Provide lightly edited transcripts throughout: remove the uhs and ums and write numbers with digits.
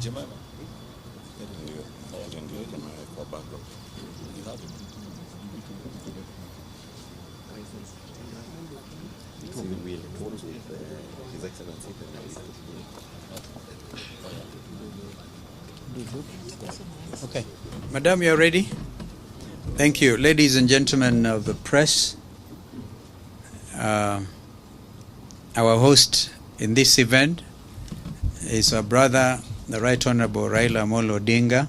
Okay. Madam, you are ready? Thank you. Ladies and gentlemen of the press, our host in this event is our brother, the Right Honorable Raila Odinga,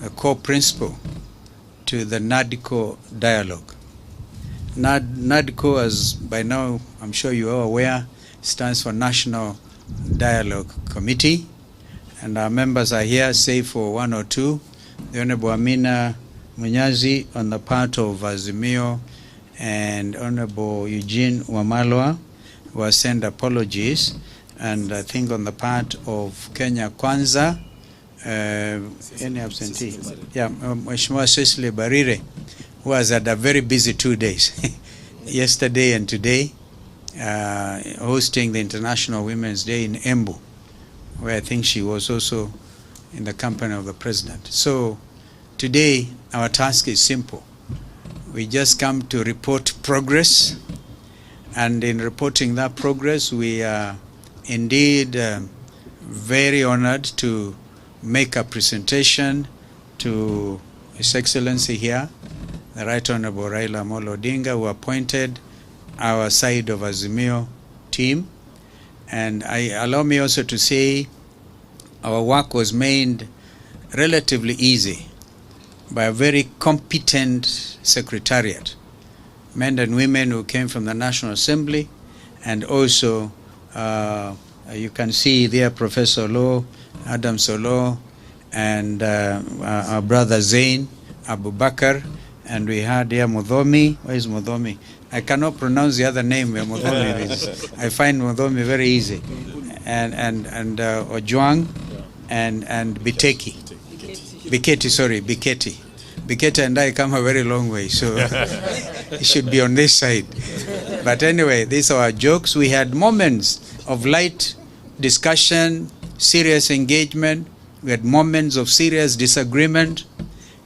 a co-principal to the NADCO dialogue. NADCO, as by now I'm sure you are aware, stands for National Dialogue Committee, and our members are here, save for one or two. The Honorable Amina Munyazi on the part of Azimio and Honorable Eugene Wamalwa, who has sent apologies, and I think on the part of Kenya Kwanza, any absentee? Yeah, Mheshimiwa Cecily Barire, who has had a very busy 2 days, yesterday and today, hosting the International Women's Day in Embu, where I think she was also in the company of the President. So today, our task is simple. We just come to report progress, and in reporting that progress, we are indeed very honored to make a presentation to His Excellency here, the Right Honorable Raila Odinga, who appointed our side of Azimio team. And allow me also to say our work was made relatively easy by a very competent secretariat, men and women who came from the National Assembly, and also you can see there Professor Lo, Adam Solo, and our brother Zain Abu Bakr, and we had here Mudhomi. Where is Mudhomi? I cannot pronounce the other name where Mudhomi is. I find Mudhomi very easy. And Ojwang and Biteki. Biketi. Biketi and I come a very long way, so it should be on this side. But anyway, these are our jokes. We had moments of light discussion, serious engagement. We had moments of serious disagreement,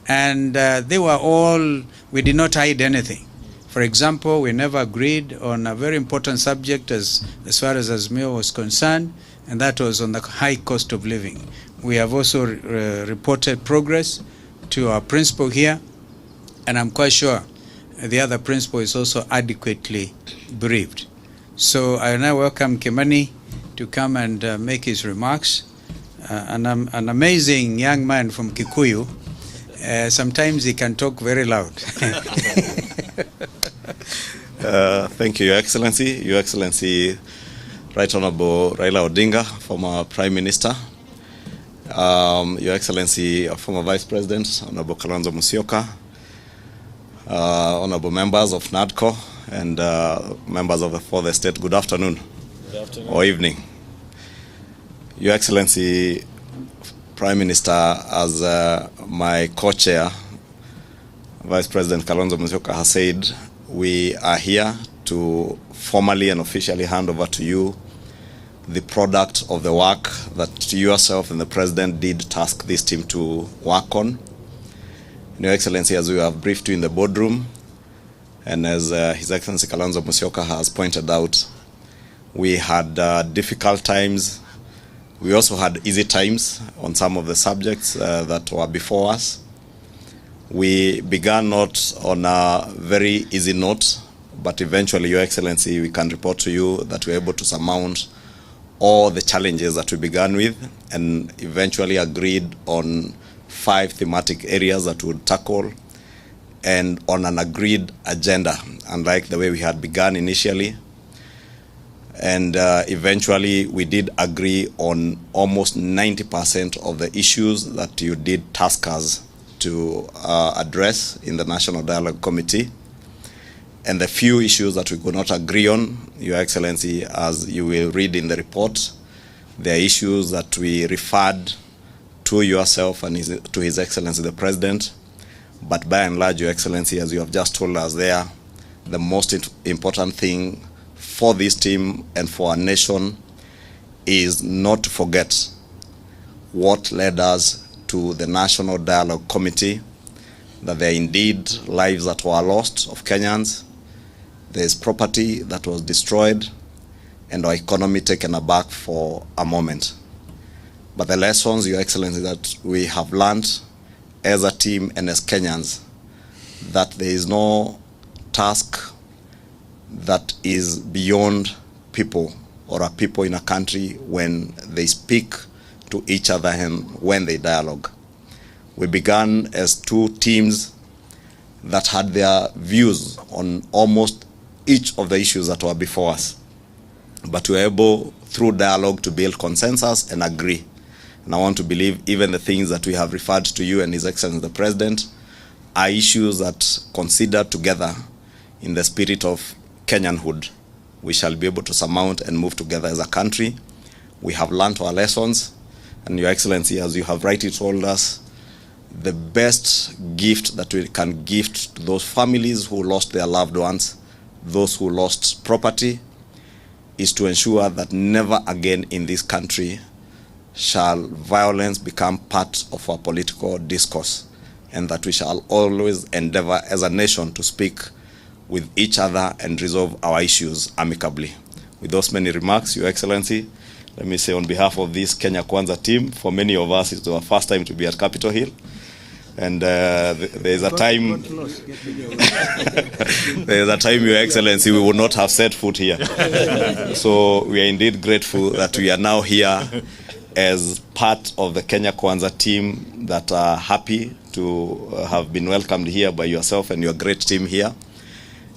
and they were all, we did not hide anything. For example, we never agreed on a very important subject as far as Azimio was concerned, and that was on the high cost of living. We have also reported progress to our principal here, and I'm quite sure the other principal is also adequately briefed. So I now welcome Kimani to come and make his remarks. An amazing young man from Kikuyu. Sometimes he can talk very loud. Thank you, Your Excellency. Your Excellency, Right Honorable Raila Odinga, former Prime Minister. Your Excellency, former Vice President, Honorable Kalonzo Musyoka. Honorable members of NADCO and members of the Fourth Estate, good afternoon. Good afternoon. Or evening. Your Excellency, Prime Minister, as my co-chair, Vice President Kalonzo Musyoka has said, we are here to formally and officially hand over to you the product of the work that yourself and the President did task this team to work on. Your Excellency, as we have briefed you in the boardroom, and as His Excellency Kalonzo Musyoka has pointed out, we had difficult times. We also had easy times on some of the subjects that were before us. We began not on a very easy note, but eventually, Your Excellency, we can report to you that we were able to surmount all the challenges that we began with, and eventually agreed on 5 thematic areas that we would tackle, and on an agreed agenda, unlike the way we had begun initially. And eventually, we did agree on almost 90% of the issues that you did task us to address in the National Dialogue Committee. And the few issues that we could not agree on, Your Excellency, as you will read in the report, there are issues that we referred to yourself and to His Excellency the President. But by and large, Your Excellency, as you have just told us there, the most important thing for this team and for our nation is not to forget what led us to the National Dialogue Committee, that there are indeed lives that were lost of Kenyans, there is property that was destroyed, and our economy taken aback for a moment. But the lessons, Your Excellency, that we have learned as a team and as Kenyans, that there is no task that is beyond people or a people in a country when they speak to each other and when they dialogue. We began as two teams that had their views on almost each of the issues that were before us. But we were able, through dialogue, to build consensus and agree. And I want to believe even the things that we have referred to you and His Excellency the President are issues that, considered together in the spirit of Kenyanhood, we shall be able to surmount and move together as a country. We have learned our lessons, and Your Excellency, as you have rightly told us, the best gift that we can gift to those families who lost their loved ones, those who lost property, is to ensure that never again in this country shall violence become part of our political discourse, and that we shall always endeavor as a nation to speak with each other and resolve our issues amicably. With those many remarks, Your Excellency, let me say on behalf of this Kenya Kwanza team, for many of us it's our first time to be at Capitol Hill. And there is a time, there is a time, Your Excellency, we would not have set foot here. So we are indeed grateful that we are now here as part of the Kenya Kwanza team that are happy to have been welcomed here by yourself and your great team here.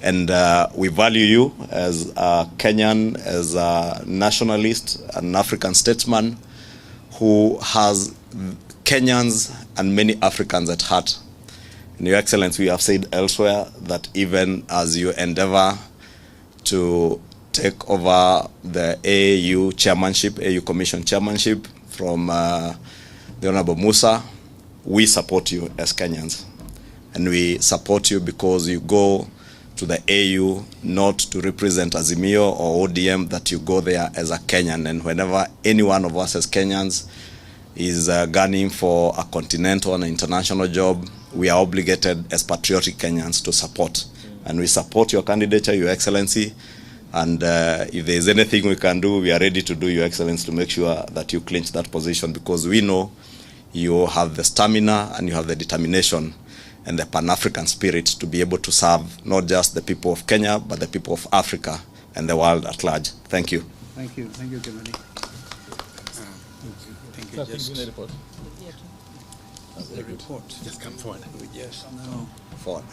And we value you as a Kenyan, as a nationalist, an African statesman who has Kenyans and many Africans at heart. And Your Excellency, we have said elsewhere that even as you endeavor to take over the AU chairmanship, AU Commission chairmanship from the Honorable Musa, we support you as Kenyans. And we support you because you go to the AU not to represent Azimio or ODM, that you go there as a Kenyan. And whenever any one of us as Kenyans is gunning for a continental and international job, we are obligated as patriotic Kenyans to support. And we support your candidature, Your Excellency. And if there is anything we can do, we are ready to do, Your Excellency, to make sure that you clinch that position, because we know you have the stamina and you have the determination and the Pan-African spirit to be able to serve not just the people of Kenya, but the people of Africa and the world at large. Thank you. Thank you. Thank you, Kimani. Thank you. Just the report. The report. Just come forward. Yes. No. Forward.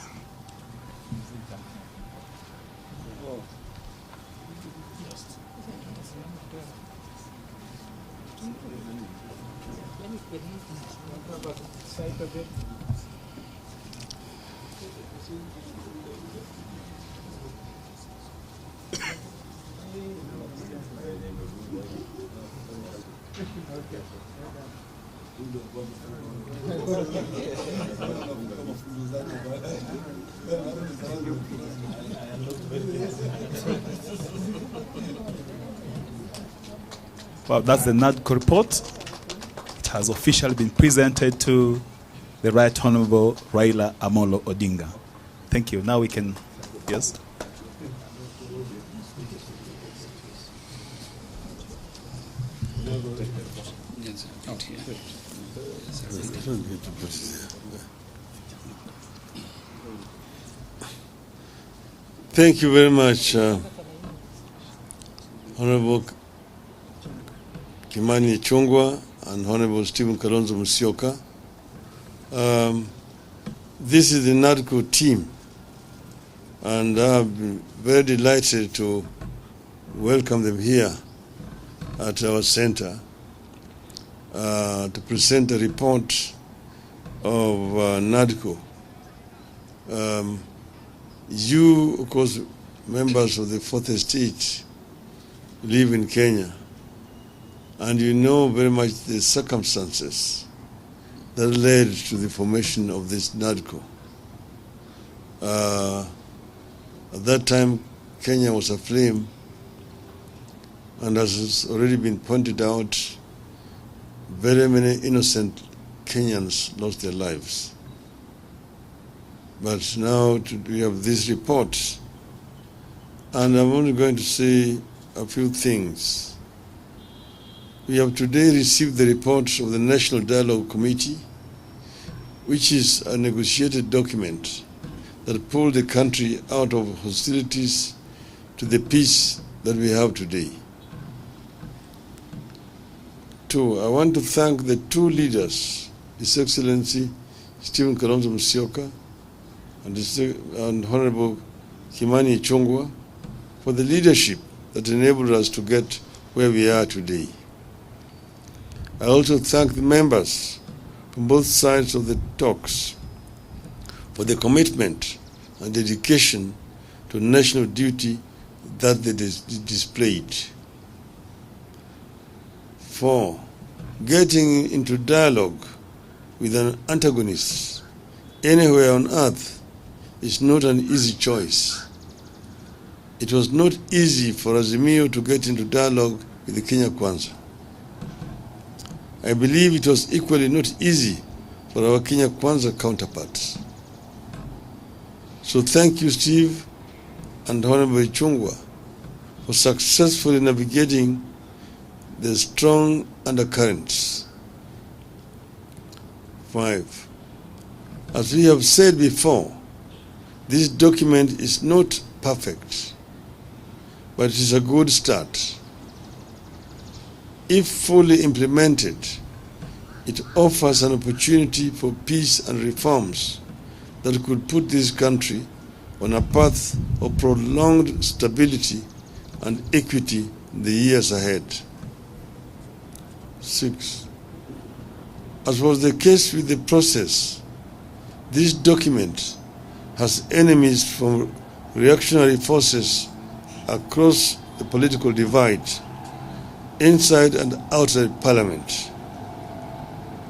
Well, that's the NADCO report. It has officially been presented to the Right Honorable Raila Amolo Odinga. Thank you. Now we can, yes? Thank you very much, Honorable Kimani Ichungwa and Honorable Stephen Kalonzo Musyoka. This is the NADCO team, and I've been very delighted to welcome them here at our center to present the report of NADCO. You, of course, members of the Fourth Estate, live in Kenya, and you know very much the circumstances that led to the formation of this NADCO. At that time, Kenya was aflame, and as has already been pointed out, very many innocent Kenyans lost their lives. But now we have this report, and I'm only going to say a few things. We have today received the report of the National Dialogue Committee, which is a negotiated document that pulled the country out of hostilities to the peace that we have today. Two, I want to thank the two leaders, His Excellency Stephen Kalonzo Musyoka and Honorable Kimani Ichungwa, for the leadership that enabled us to get where we are today. I also thank the members from both sides of the talks for the commitment and dedication to national duty that they displayed. 4, getting into dialogue with an antagonist anywhere on earth is not an easy choice. It was not easy for Azimio to get into dialogue with the Kenya Kwanza. I believe it was equally not easy for our Kenya Kwanza counterparts. So thank you, Steve and Honorable Ichungwa, for successfully navigating the strong undercurrents. 5, as we have said before, this document is not perfect, but it is a good start. If fully implemented, it offers an opportunity for peace and reforms that could put this country on a path of prolonged stability and equity in the years ahead. 6, as was the case with the process, this document has enemies from reactionary forces across the political divide, inside and outside Parliament.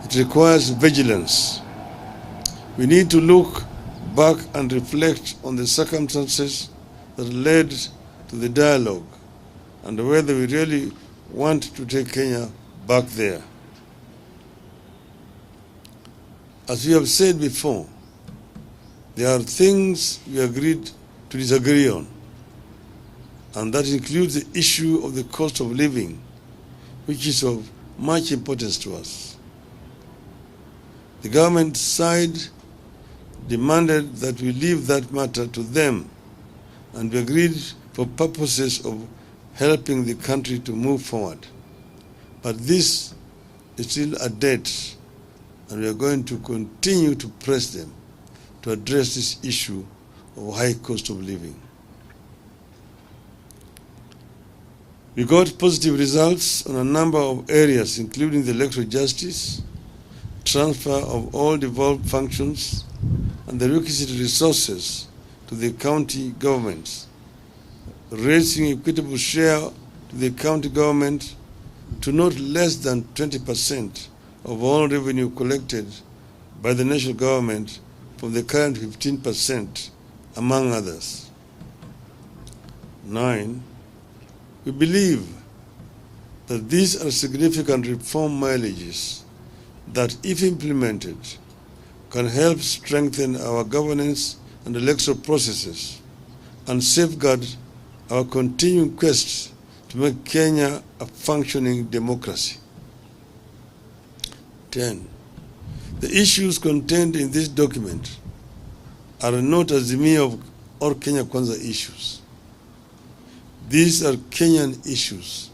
It requires vigilance. We need to look back and reflect on the circumstances that led to the dialogue and whether we really want to take Kenya back there. As we have said before, there are things we agreed to disagree on, and that includes the issue of the cost of living, which is of much importance to us. The government side demanded that we leave that matter to them, and we agreed for purposes of helping the country to move forward. But this is still a debt, and we are going to continue to press them to address this issue of high cost of living. We got positive results on a number of areas, including the electoral justice, transfer of all devolved functions, and the requisite resources to the county governments, raising equitable share to the county government to not less than 20% of all revenue collected by the national government from the current 15%, among others. 9, we believe that these are significant reform mileages that, if implemented, can help strengthen our governance and electoral processes and safeguard our continuing quest to make Kenya a functioning democracy. 10, the issues contained in this document are not Azimio or Kenya Kwanza issues. These are Kenyan issues.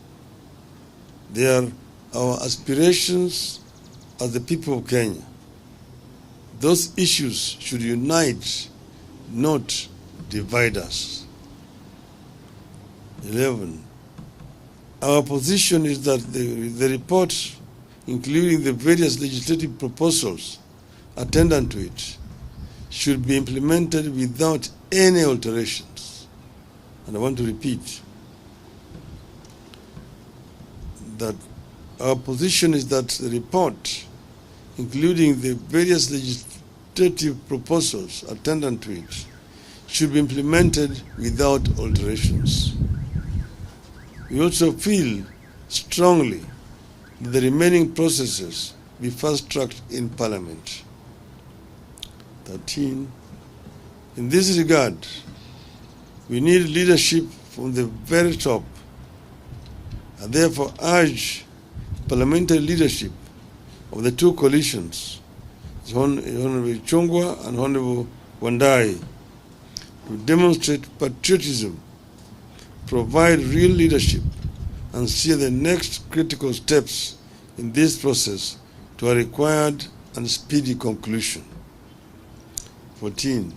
They are our aspirations as the people of Kenya. Those issues should unite, not divide us. 11, our position is that the report, including the various legislative proposals attendant to it, should be implemented without any alterations. And I want to repeat that our position is that the report, including the various legislative proposals attendant to it, should be implemented without alterations. We also feel strongly that the remaining processes be fast-tracked in Parliament. 13. In this regard, we need leadership from the very top, and therefore urge parliamentary leadership of the two coalitions, Honorable Ichungwa and Honorable Wandai, to demonstrate patriotism, provide real leadership, and steer the next critical steps in this process to a required and speedy conclusion. 14.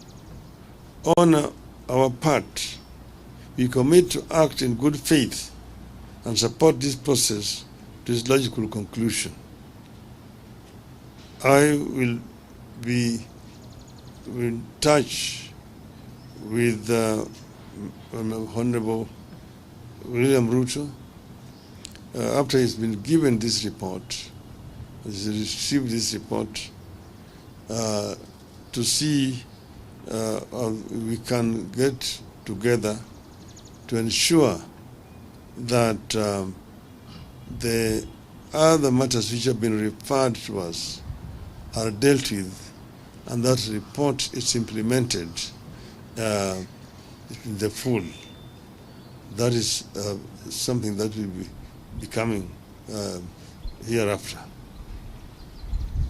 On our part, we commit to act in good faith and support this process to its logical conclusion. I will be in touch with Honorable William Ruto after he's been given this report, he's received this report, to see how we can get together to ensure that the other matters which have been referred to us are dealt with, and that report is implemented in the full. That is something that will be coming hereafter.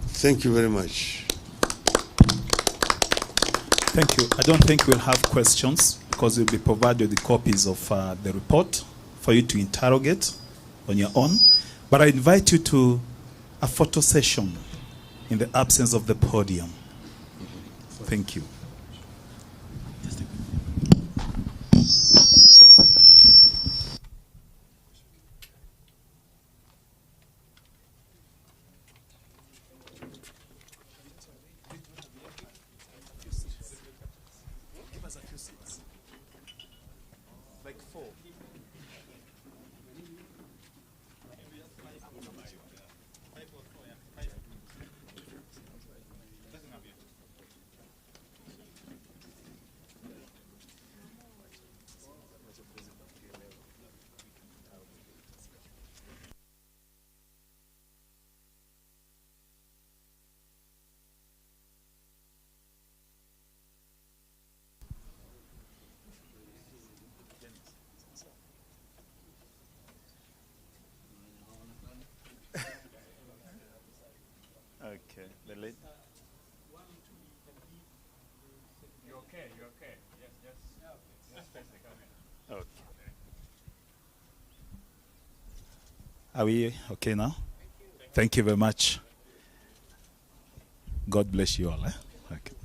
Thank you very much. Thank you. I don't think we'll have questions because you'll be provided with copies of the report for you to interrogate on your own. But I invite you to a photo session in the absence of the podium. Thank you. Okay, the lady. You're okay, you're okay. Yes, yes. Just face the camera. Okay. Are we okay now? Thank you very much. God bless you all. Okay.